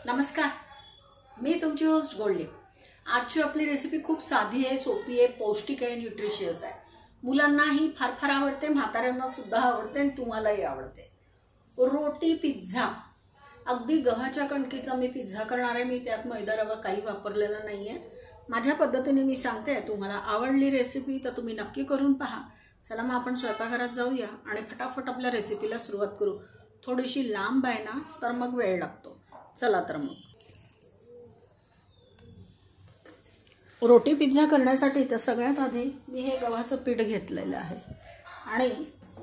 नमस्कार, मी तुमची होस्ट गोल्डी। आजची आपली रेसिपी खूप साधी आहे, सोपी आहे, पौष्टिक आहे, न्यूट्रिशियस आहे। मुलांनाही फार फार आवडते, म्हाताऱ्यांना सुद्धा आवडते आणि तुम्हालाही आवडते। रोटी पिझ्झा। अगदी गव्हाच्या कणकेचा मी पिझ्झा करणार आहे। मी त्यात मैदा रवा काही वापरलेला नाहीये। माझ्या पद्धतीने मी सांगते। तुम्हाला आवडली रेसिपी तर तुम्ही नक्की करून पहा। चला मग आपण स्वयंपाकघरात जाऊया आणि फटाफट आपल्या रेसिपीला सुरुवात करू। थोडीशी लांब आहे ना, तर मग वेळ लागतो। चला तर मग रोटी पिझ्झा करण्यासाठी तर सगळ्यात आधी मी हे गव्हाचं पीठ घेतलेलं आहे आणि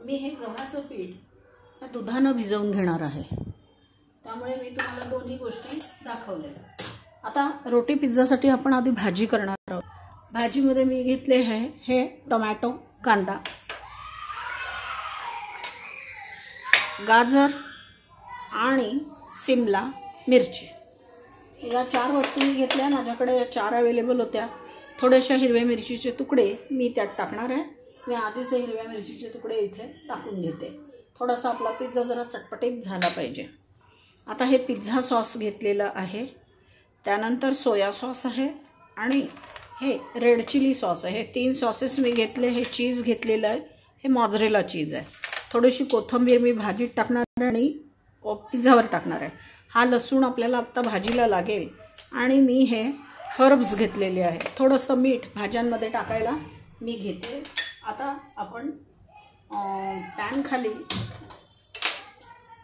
मी हे गव्हाचं पीठ या दुधाने भिजवून घेणार आहे। त्यामुळे मी तुम्हाला दोन्ही गोष्टी दाखवल्या। आता रोटी पिझ्झासाठी आपण आधी भाजी करणार आहोत। भाजीमध्ये मी घेतले आहे हे टोमॅटो, कांदा, गाजर आणि शिमला मिरची। या 4 वस्तू मी घेतल्या। माझ्याकडे 4 अवेलेबल होत्या। थोडेशा हिरव्या मिरचीचे तुकडे मी त्यात टाकणार आहे। मी आधीच हिरव्या मिरचीचे तुकडे इथे टाकून घेते। थोडासा आपला पिझ्झा जरा चटपटीत झाला पाहिजे। आता हे पिझ्झा सॉस घेतलेला आहे, त्यानंतर सोया सॉस आहे आणि हे रेड चिली सॉस आहे। 3 सॉसेस मी घेतले। हे चीज घेतलेलं आहे, हे मॉझरेला चीज आहे। थोडीशी कोथिंबीर मी भाजीत टाकणार आणि पिझ्झावर टाकणार आहे। हा लसूण आपल्याला आत्ता भाजीला लागेल आणि मी हे हर्ब्स घेतलेले आहे। थोडंसं मीठ भाज्यांमध्ये टाकायला मी घेते। आता आपण पॅन खाली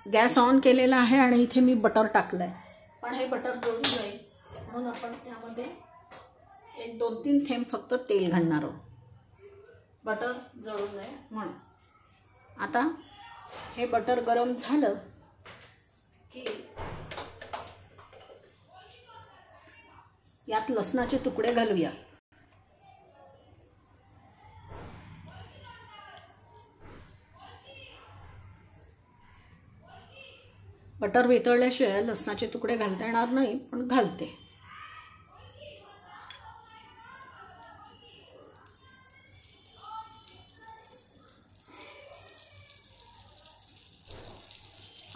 गॅस ऑन केलेला आहे आणि इथे मी बटर टाकलं आहे। पण हे बटर जळून जाईल म्हणून आपण त्यामध्ये 1-2-3 थेंब फक्त तेल घालणार आहोत, बटर जळून नये म्हणून। आता हे बटर गरम झालं की यात लसणाचे तुकडे घालूया। बटर वितळल्याशिवाय लसणाचे तुकडे घालता येणार नाही, पण घालते।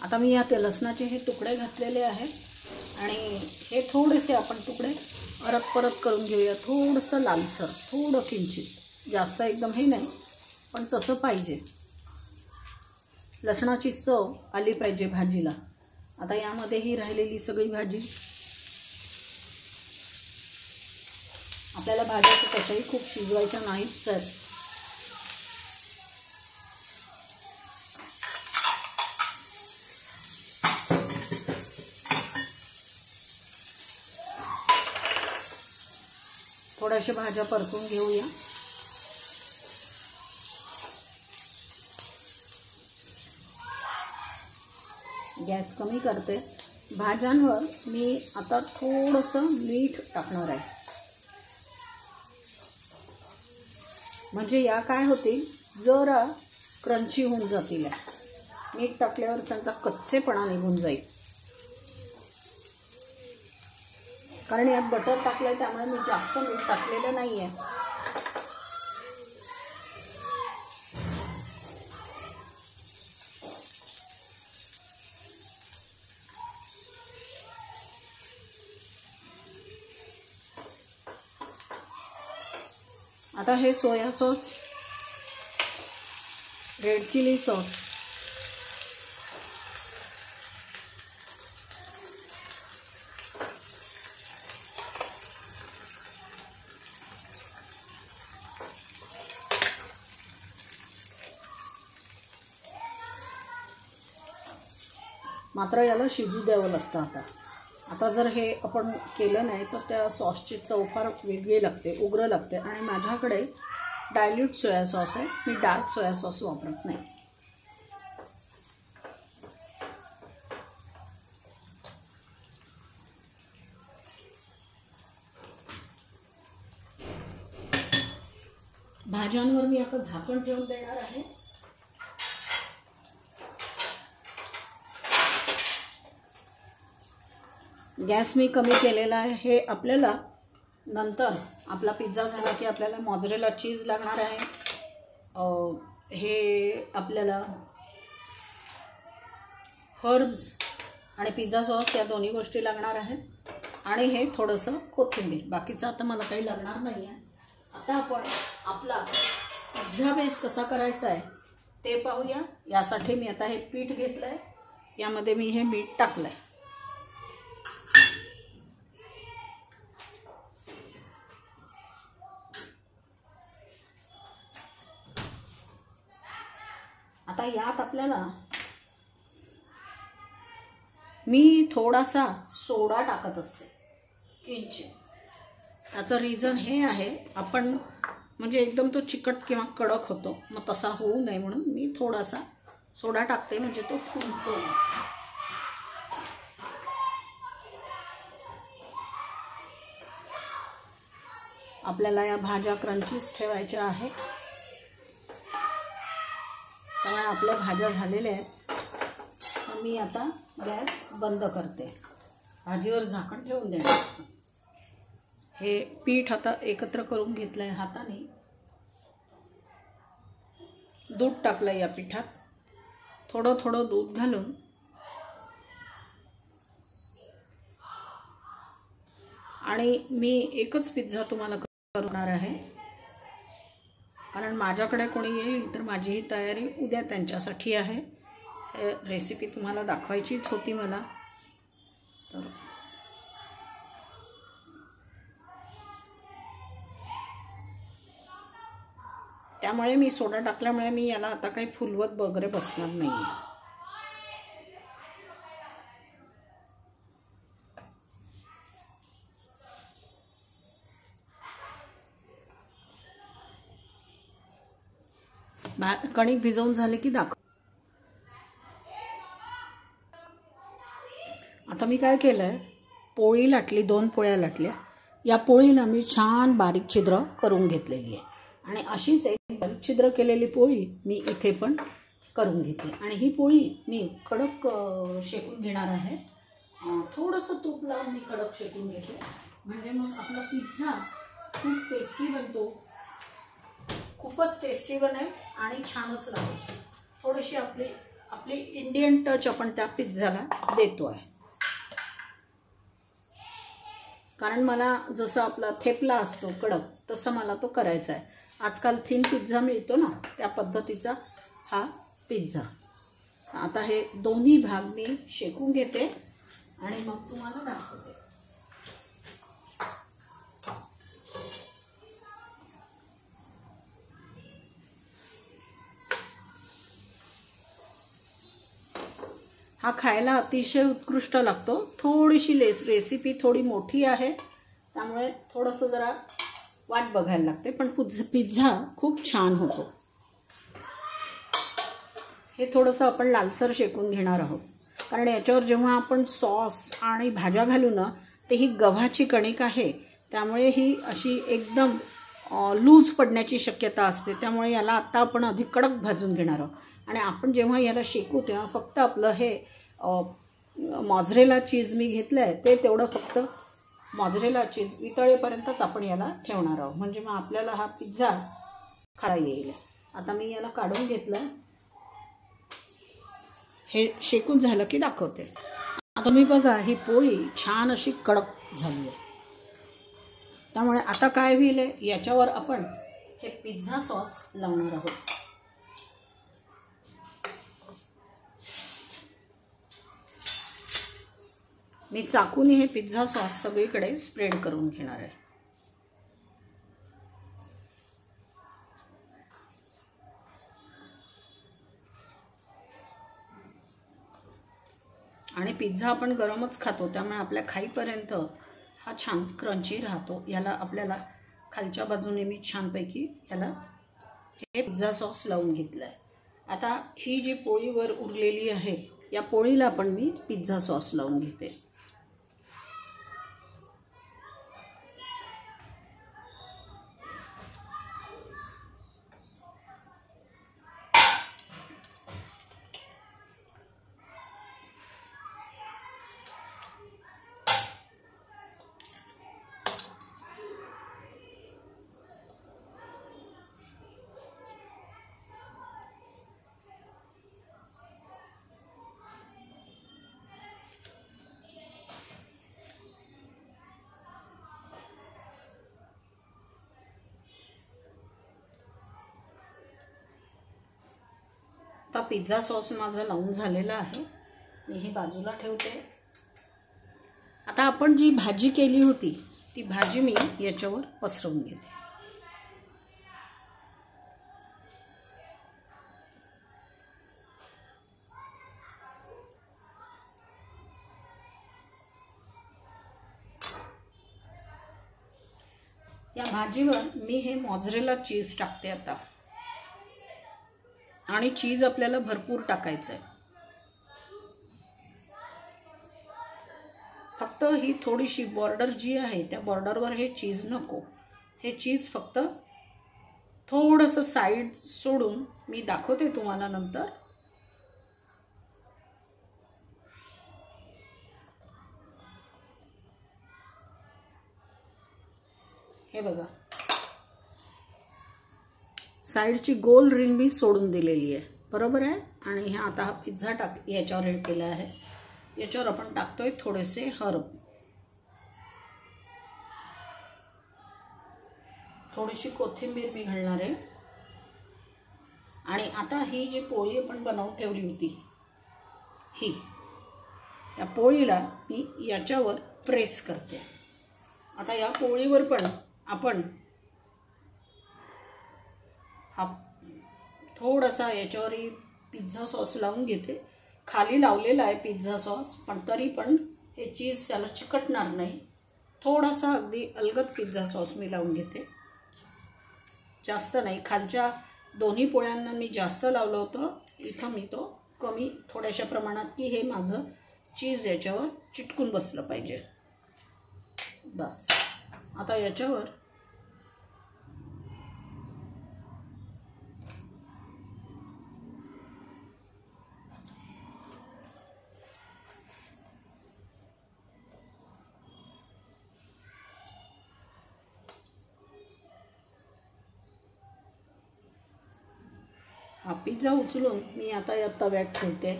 आता मी यात लसणाचे हे तुकडे घातलेले आहेत आणि हे थोडेसे आपण तुकडे परत करून घेऊया। थोडंसं लालसर, थोडं किंचित, जास्त एकदम हे नाही, पण तसं पाहिजे। लसणाची चव आली पाहिजे भाजीला। आता यामध्ये ही राहिलेली सगळी भाजी, आपल्याला भाज्या तशाही खूप शिजवायच्या नाहीत आहेत। थोड्याशा भाज्या परतून घेऊया। गॅस कमी करते। भाज्यांवर मी आता थोडंसं मीठ टाकणार आहे, म्हणजे या काय होतील, जरा क्रंची होऊन जातील। मीठ टाकल्यावर त्यांचा कच्चेपणा निघून जाईल, कारण यात बटर टाकलंय त्यामुळे मी जास्त मीठ टाकलेलं नाहीये। आता हे soya sauce, red chilli sauce, मात्र याला शिजू द्यावं लागतं। आता जर हे आपण केलं नाही तर त्या सॉसची चव फार वेगळी लागते, उग्र लागते। आणि माझ्याकडे डायल्यूट सोया सॉस आहे, मी डार्क सोया सॉस वापरत नाही। भाज्यांवर मी आता झाकण ठेवून देणार आहे। गॅस मी कमी केलेला आहे। हे आपल्याला नंतर आपला पिझ्झा झाला की आपल्याला मॉझरेला चीज लागणार आहे। हे आपल्याला हर्ब्स आणि पिझ्झा सॉस या दोन्ही गोष्टी लागणार आहेत आणि हे थोडंसं कोथिंबीर. बाकीचं आता मला काही लागणार नाही आहे. आता आपण आपला पिझ्झा बेस कसा करायचा आहे ते पाहूया. यासाठी मी आता हे पीठ घेतलं आहे, यामध्ये मी हे मीठ टाकलं आहे. आता यात आपल्याला मी थोडासा सोडा टाकत असते, किंचित. त्याचं रिझन हे आहे, आपण म्हणजे एकदम तो चिकट किंवा कडक होतो, मग तसा होऊ नये म्हणून मी थोडासा सोडा टाकते, म्हणजे तो फुलतो. आपल्याला या भाज्या क्रंचीस ठेवायच्या आहेत, त्यामुळे आपल्या भाज्या झालेल्या आहेत. मी आता गॅस बंद करते, भाजीवर झाकण ठेवून देणार. हे पीठ आता एकत्र करून घेतलं आहे हाताने. दूध टाकलं या पिठात, थोडं थोडं दूध घालून आणि मी एकच पिझ्झा तुम्हाला करणार आहे, कारण माझ्याकडे कोणी येईल तर माझी ही तयारी उद्या त्यांच्यासाठी आहे. रेसिपी तुम्हाला दाखवायचीच होती मला. तर त्यामुळे मी सोडा टाकल्यामुळे मी याला आता काही फुलवत वगैरे बसणार नाही. कणिक भिजवून झाले की दाखव. आता मी काय केलंय, पोळी लाटली, 2 पोळ्या लाटल्या. या पोळीला मी छान बारीक छिद्र करून घेतलेली आहे आणि अशीच एक बारीक छिद्र केलेली पोळी मी इथे पण करून घेतली. आणि ही पोळी मी कडक शेकून घेणार आहे. थोडंसं तूप लावून मी कडक शेकून घेते, म्हणजे मग आपला पिझ्झा खूप टेस्टी बनतो, खूपच टेस्टी बनेल आणि छानच लागेल. थोडीशी आपली इंडियन टच आपण त्या पिझ्झाला देतो आहे. कारण मला जसं आपला थेपला असतो कडक, तसं मला तो करायचा आहे. आजकाल थिन पिझ्झा मिळतो ना, त्या पद्धतीचा हा पिझ्झा. आता हे दोन्ही भाग मी शेकून घेते आणि मग तुम्हाला दाखवते. हा खायला अतिशय उत्कृष्ट लागतो. थोडीशी रेसिपी थोडी मोठी आहे, त्यामुळे थोडंसं जरा वाट बघायला लागते, पण पिझ्झा खूप छान होतो. हे थोडंसं आपण लालसर शेकून घेणार आहोत, कारण याच्यावर जेव्हा आपण सॉस आणि भाज्या घालू ना, ते ही गव्हाची कणिक आहे, त्यामुळे ही अशी एकदम लूज पडण्याची शक्यता असते. त्यामुळे याला आत्ता आपण अधिक कडक भाजून घेणार आहोत. आणि आपण जेव्हा याला शेकू तेव्हा फक्त आपलं हे मॉझरेला चीज मी घेतलं आहे, ते तेवढं फक्त मॉझरेला चीज वितळेपर्यंतच आपण याला ठेवणार आहोत, म्हणजे मग आपल्याला हा पिझ्झा खाता येईल. आता मी याला काढून घेतलं, हे शेकून झालं की दाखवते. आता मी बघा, ही पोळी छान अशी कडक झाली आहे. त्यामुळे आता काय होईल, याच्यावर आपण हे पिझ्झा सॉस लावणार आहोत. मी चाकूने हे पिझ्झा सॉस सगळीकडे स्प्रेड करून घेणार आहे. आणि पिझ्झा आपण गरमच खातो, त्यामुळे आपल्या खाईपर्यंत हा छान क्रंची राहतो. याला आपल्याला खालच्या बाजूने मी छानपैकी याला हे पिझ्झा सॉस लावून घेतलं आहे. आता ही जी पोळीवर उरलेली आहे, या पोळीला पण मी पिझ्झा सॉस लावून घेते. आता पिझ्झा सॉस माझा लावून झालेला आहे, मी हे बाजूला ठेवते. आता आपण जी भाजी केली होती ती भाजी मी याच्यावर पसरवून घेते. या भाजीवर मी हे मॉझरेला चीज टाकते आता. आणि चीज आपल्याला भरपूर टाकायचं आहे. फक्त ही थोडीशी बॉर्डर जी आहे त्या बॉर्डरवर हे चीज नको. हे चीज फक्त थोडंसं साईड सोडून मी दाखवते तुम्हाला नंतर. हे बघा, साईडची गोल रिंग मी सोडून दिलेली आहे, बरोबर आहे. आणि हे आता हा पिझ्झा याच्यावर हे केला आहे. याच्यावर आपण टाकतोय थोडेसे हर्ब, थोडीशी कोथिंबीर मी घालणार आहे. आणि आता ही जी पोळी आपण बनवून ठेवली होती ही, या पोळीला मी याच्यावर प्रेस करते. आता या पोळीवर पण आपण हा थोडासा याच्यावरही पिझ्झा सॉस लावून घेते. खाली लावलेला आहे पिझ्झा सॉस, पण तरी पण हे चीज त्याला चिकटणार नाही. थोडासा अगदी अलगद पिझ्झा सॉस मी लावून घेते, जास्त नाही. खालच्या दोन्ही पोळ्यांना मी जास्त लावलं होतं, इथं मी तो कमी थोड्याशा प्रमाणात, की हे माझं चीज याच्यावर चिटकून बसलं पाहिजे. बस. आता याच्यावर हा पिझ्झा उचलून मी आता या तव्यात ठेवते.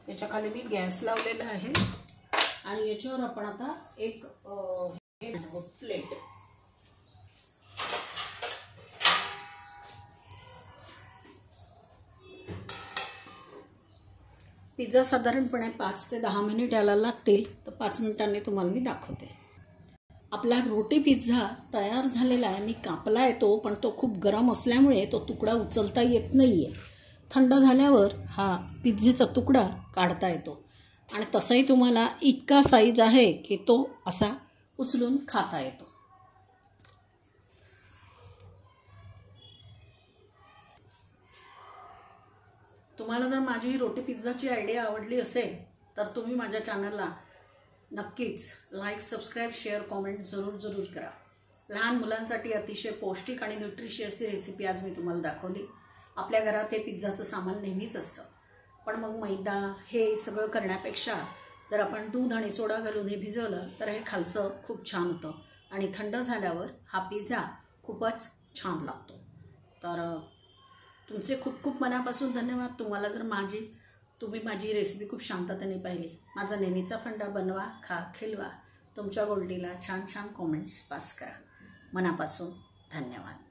याच्या खाली मी गॅस लावलेला आहे आणि याच्यावर आपण आता एक प्लेट, पिझ्झा साधारणपणे 5 ते 10 मिनिट याला लागतील, तर 5 मिनिटांनी तुम्हाला मी दाखवते. आपला रोटी पिझ्झा तयार झालेला आहे. मी कापला आहे तो, पण तो खूप गरम असल्यामुळे तो तुकडा उचलता येत नाही आहे. थंड झाल्यावर हा पिझ्झेचा तुकडा काढता येतो आणि तसाही तुम्हाला इतका साईज आहे की तो असा उचलून खाता येतो. तुम्हाला जर माझी रोटी पिझ्झाची आयडिया आवडली असेल तर तुम्ही माझ्या चॅनलला नक्कीच लाईक, सबस्क्राईब, शेअर, कॉमेंट जरूर करा. लहान मुलांसाठी अतिशय पौष्टिक आणि न्यूट्रिशियस रेसिपी आज मी तुम्हाला दाखवली. आपल्या घरात हे पिझ्झाचं सामान नेहमीच असतं, पण मग मैदा हे सगळं करण्यापेक्षा जर आपण दूध आणि सोडा घालून हे भिजवलं तर हे खालचं खूप छान होतं आणि थंड झाल्यावर हा पिझ्झा खूपच छान लागतो. तर तुमचे खूप मनापासून धन्यवाद. तुम्ही माझी रेसिपी खूप शांततेने पाहिली. माझा नेहमीचा फंडा बनवा, खा, खिलवा. तुमच्या गोल्डीला छान कॉमेंट्स पास करा. मनापासून धन्यवाद.